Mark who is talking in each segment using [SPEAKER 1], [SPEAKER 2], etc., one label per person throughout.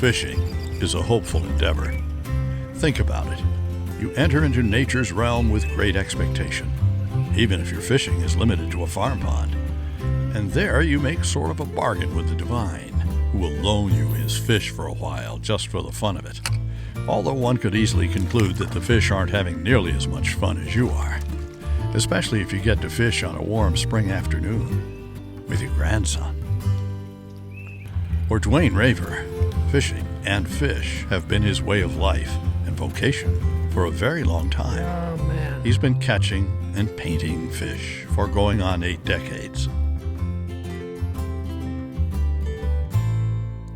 [SPEAKER 1] Fishing is a hopeful endeavor. Think about it. You enter into nature's realm with great expectation, even if your fishing is limited to a farm pond. And there you make sort of a bargain with the divine, who will loan you his fish for a while just for the fun of it. Although one could easily conclude that the fish aren't having nearly as much fun as you are, especially if you get to fish on a warm spring afternoon with your grandson. For Duane Raver, fishing and fish have been his way of life and vocation for a very long time.
[SPEAKER 2] Oh, man.
[SPEAKER 1] He's been catching and painting fish for going on 8 decades.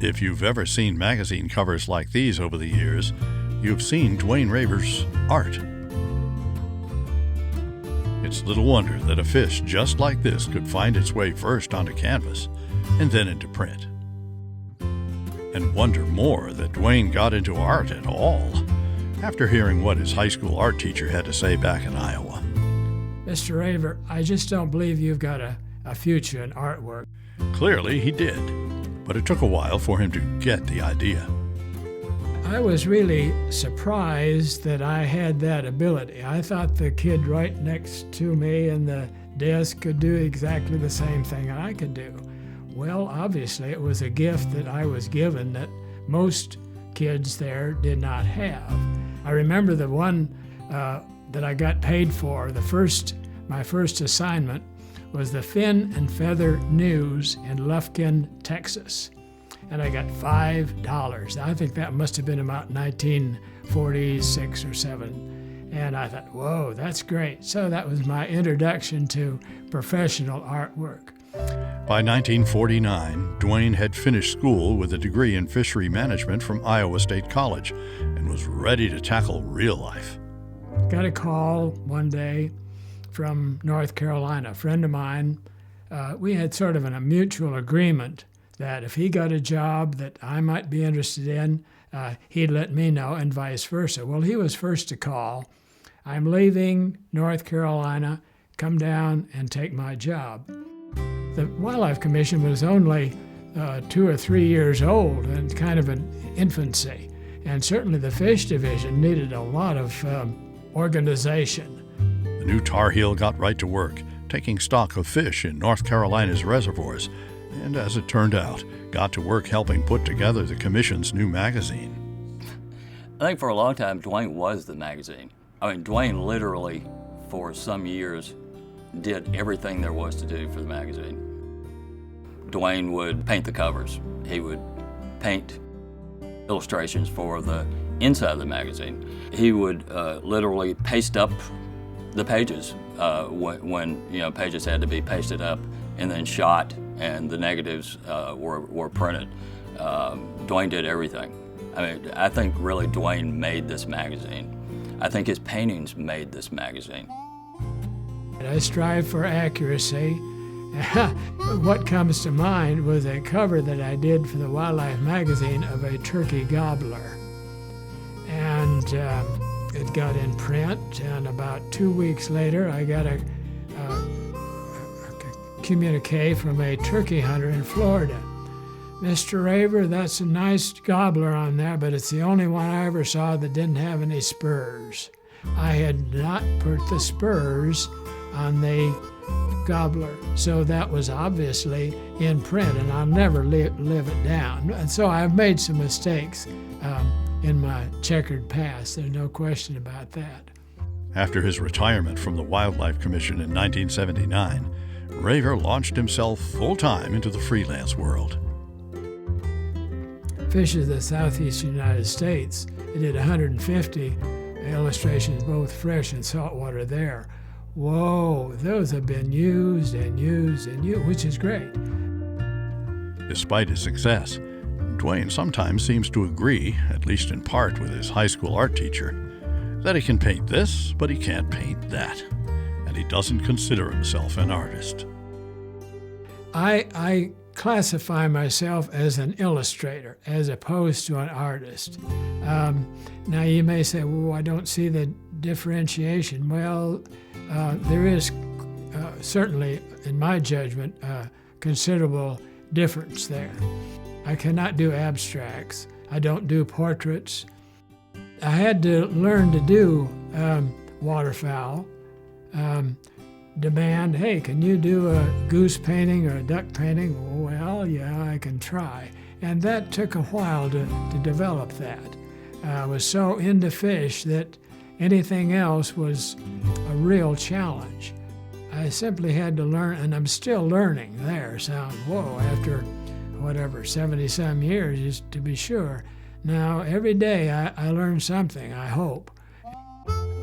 [SPEAKER 1] If you've ever seen magazine covers like these over the years, you've seen Duane Raver's art. It's little wonder that a fish just like this could find its way first onto canvas and then into print. And wonder more that Duane got into art at all after hearing what his high school art teacher had to say back in Iowa.
[SPEAKER 2] Mr. Raver, I just don't believe you've got a future in artwork.
[SPEAKER 1] Clearly he did, but it took a while for him to get the idea.
[SPEAKER 2] I was really surprised that I had that ability. I thought the kid right next to me in the desk could do exactly the same thing I could do. Well, obviously it was a gift that I was given that most kids there did not have. I remember the one that I got paid for, my first assignment was the Fin and Feather News in Lufkin, Texas. And I got $5. I think that must have been about 1946 or 7. And I thought, whoa, that's great. So that was my introduction to professional artwork.
[SPEAKER 1] By 1949, Duane had finished school with a degree in fishery management from Iowa State College and was ready to tackle real life.
[SPEAKER 2] Got a call one day from North Carolina. A friend of mine, we had sort of a mutual agreement that if he got a job that I might be interested in, he'd let me know and vice versa. Well, he was first to call. I'm leaving North Carolina, come down and take my job. The Wildlife Commission was only 2 or 3 years old and kind of an infancy. And certainly the fish division needed a lot of organization.
[SPEAKER 1] The new Tar Heel got right to work, taking stock of fish in North Carolina's reservoirs, and as it turned out, got to work helping put together the Commission's new magazine.
[SPEAKER 3] I think for a long time, Duane was the magazine. I mean, Duane literally, for some years, did everything there was to do for the magazine. Duane would paint the covers. He would paint illustrations for the inside of the magazine. He would literally paste up the pages when pages had to be pasted up and then shot, and the negatives were printed. Duane did everything. I mean, I think really Duane made this magazine. I think his paintings made this magazine.
[SPEAKER 2] I strive for accuracy. What comes to mind was a cover that I did for the Wildlife magazine of a turkey gobbler. And it got in print, and about 2 weeks later, I got a communique from a turkey hunter in Florida. Mr. Raver, that's a nice gobbler on there, but it's the only one I ever saw that didn't have any spurs. I had not put the spurs on the gobbler, so that was obviously in print, and I'll never live it down. And so I've made some mistakes in my checkered past. There's no question about that.
[SPEAKER 1] After his retirement from the Wildlife Commission in 1979, Raver launched himself full-time into the freelance world.
[SPEAKER 2] Fish of the southeastern United States, I did 150 illustrations, both fresh and saltwater there. Whoa, those have been used and used and used, which is great.
[SPEAKER 1] Despite his success, Duane sometimes seems to agree, at least in part with his high school art teacher, that he can paint this, but he can't paint that, and he doesn't consider himself an artist.
[SPEAKER 2] I classify myself as an illustrator as opposed to an artist. Now you may say, well, I don't see the differentiation. Well, there is certainly, in my judgment, considerable difference there. I cannot do abstracts, I don't do portraits. I had to learn to do waterfowl. Demand, hey, can you do a goose painting or a duck painting? Well, yeah, I can try. And that took a while to develop that. I was so into fish that anything else was a real challenge. I simply had to learn, and I'm still learning there. Sound, whoa, after whatever, 70-some years, to be sure. Now, every day I learn something, I hope.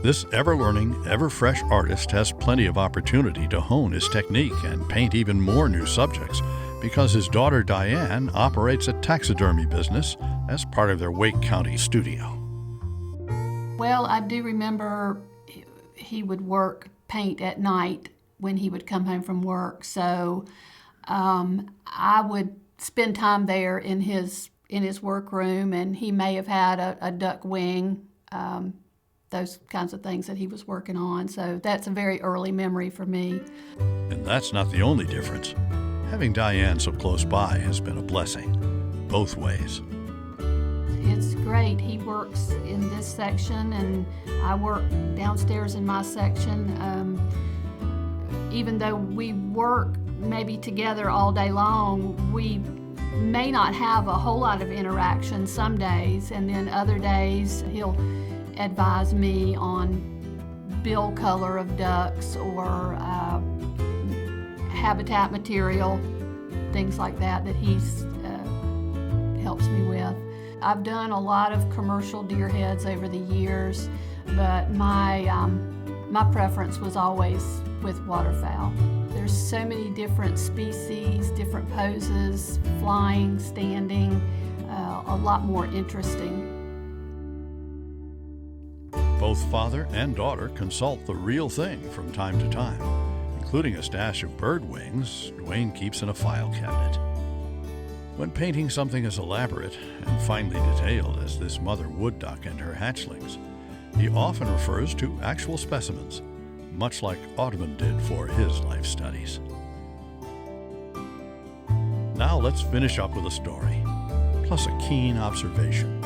[SPEAKER 1] This ever-learning, ever-fresh artist has plenty of opportunity to hone his technique and paint even more new subjects because his daughter Diane operates a taxidermy business as part of their Wake County studio.
[SPEAKER 4] Well, I do remember he would paint at night when he would come home from work, so I would spend time there in his workroom, and he may have had a duck wing, those kinds of things that he was working on. So that's a very early memory for me.
[SPEAKER 1] And that's not the only difference. Having Diane so close by has been a blessing, both ways.
[SPEAKER 4] It's great. He works in this section, and I work downstairs in my section. Even though we work maybe together all day long, we may not have a whole lot of interaction some days, and then other days he'll advise me on bill color of ducks or habitat material, things like that he's helps me with. I've done a lot of commercial deer heads over the years, but my preference was always with waterfowl. There's so many different species, different poses, flying, standing, a lot more interesting.
[SPEAKER 1] Both father and daughter consult the real thing from time to time, including a stash of bird wings Duane keeps in a file cabinet. When painting something as elaborate and finely detailed as this mother wood duck and her hatchlings, he often refers to actual specimens, much like Audubon did for his life studies. Now let's finish up with a story, plus a keen observation.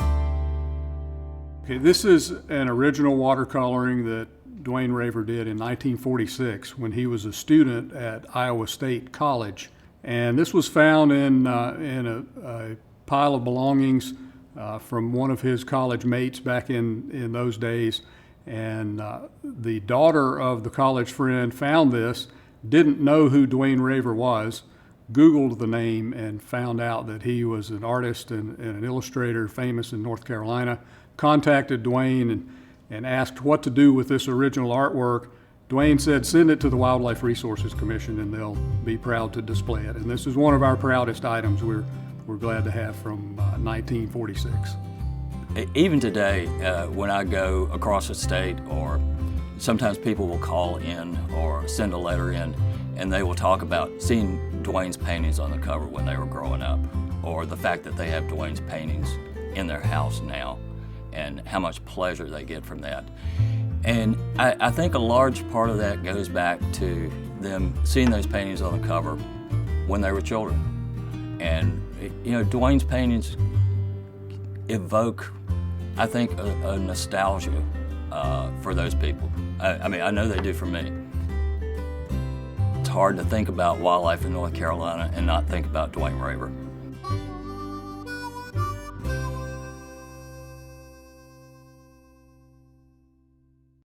[SPEAKER 5] Okay, this is an original watercoloring that Duane Raver did in 1946 when he was a student at Iowa State College. And this was found in a pile of belongings from one of his college mates back in those days. And the daughter of the college friend found this, didn't know who Duane Raver was, Googled the name and found out that he was an artist and an illustrator famous in North Carolina, contacted Duane and asked what to do with this original artwork. Duane said, send it to the Wildlife Resources Commission and they'll be proud to display it. And this is one of our proudest items we're glad to have from 1946.
[SPEAKER 3] Even today, when I go across the state, or sometimes people will call in or send a letter in, and they will talk about seeing Duane's paintings on the cover when they were growing up, or the fact that they have Duane's paintings in their house now, and how much pleasure they get from that. And I think a large part of that goes back to them seeing those paintings on the cover when they were children. And you know, Duane's paintings evoke, I think, a nostalgia for those people. I mean, I know they do for me. It's hard to think about wildlife in North Carolina and not think about Duane Raver.